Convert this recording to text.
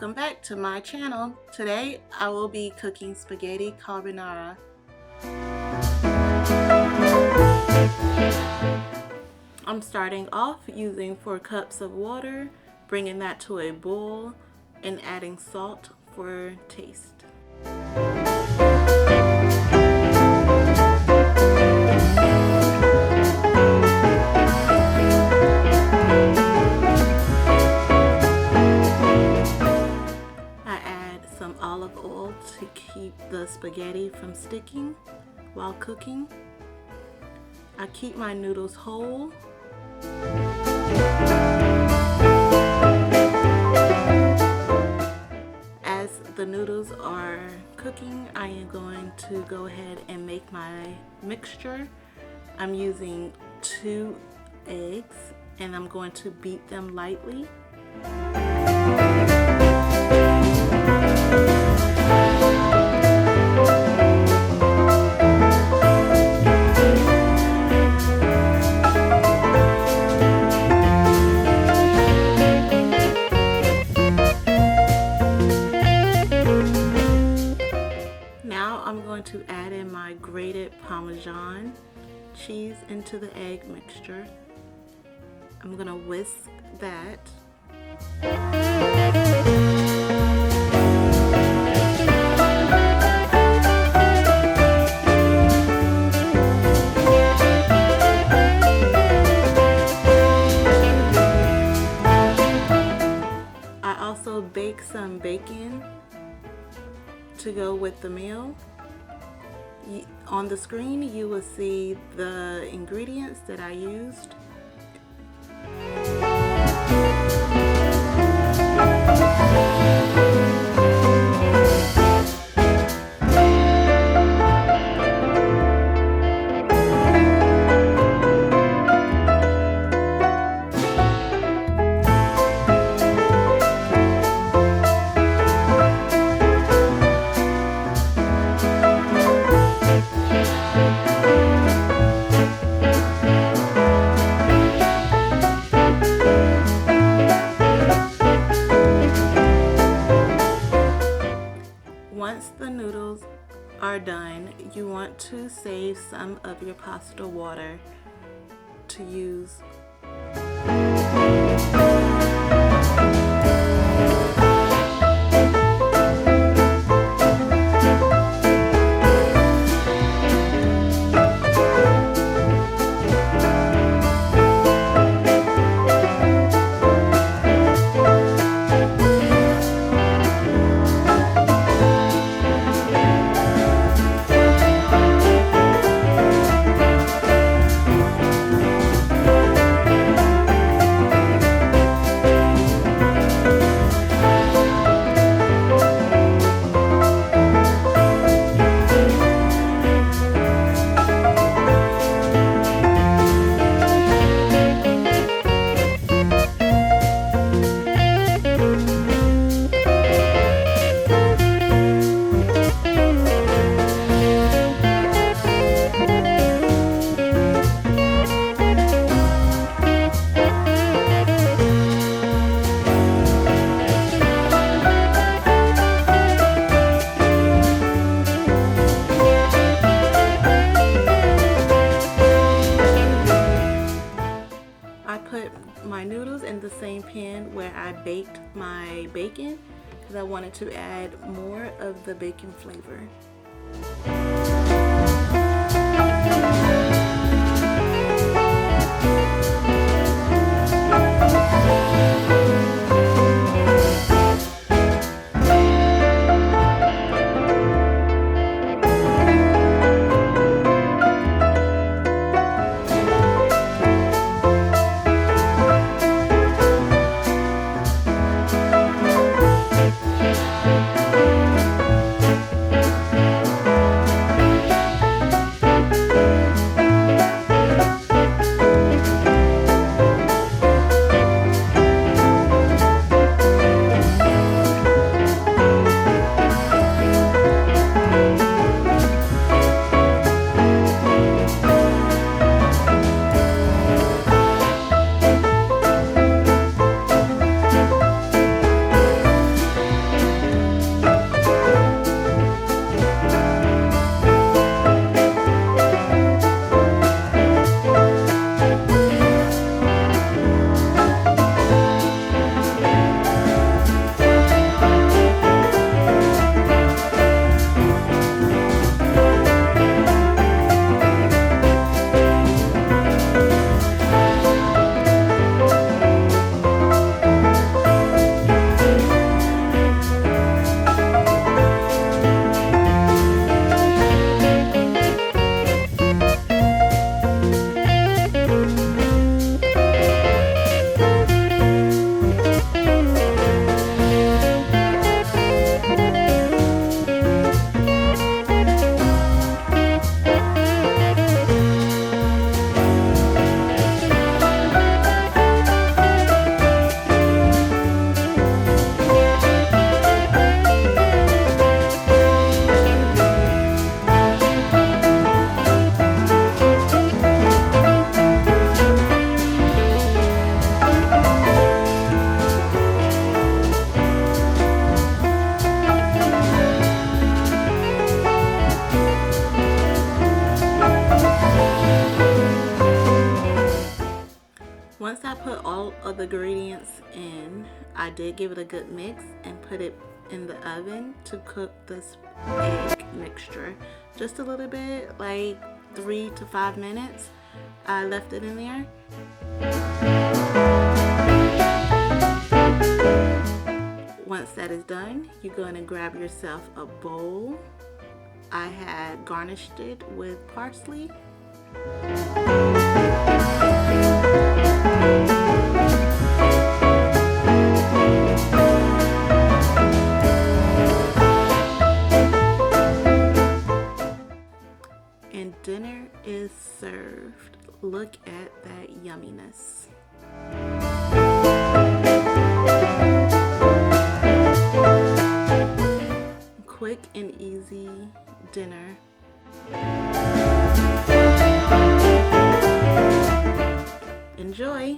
welcome back to my channel. Today I will be cooking spaghetti carbonara. I'm starting off using 4 cups of water, bringing that to a boil, and adding salt for taste. Olive oil to keep the spaghetti from sticking while cooking. I keep my noodles whole. As the noodles are cooking, I am going to go ahead and make my mixture. I'm using 2 eggs and I'm going to beat them lightly. Now I'm going to add in my grated Parmesan cheese into the egg mixture. I'm going to whisk that. I also bake some bacon to go with the meal. On the screen you will see the ingredients that I used. Once the noodles are done, you want to save some of your pasta water to use. My noodles in the same pan where I baked my bacon because I wanted to add more of the bacon flavor. the ingredients in. I did give it a good mix and put it in the oven to cook this egg mixture just a little bit, like 3 to 5 minutes. I left it in there. Once that is done, you're going to grab yourself a bowl. I had garnished it with parsley. And dinner is served. Look at that yumminess. Quick and easy dinner. Enjoy!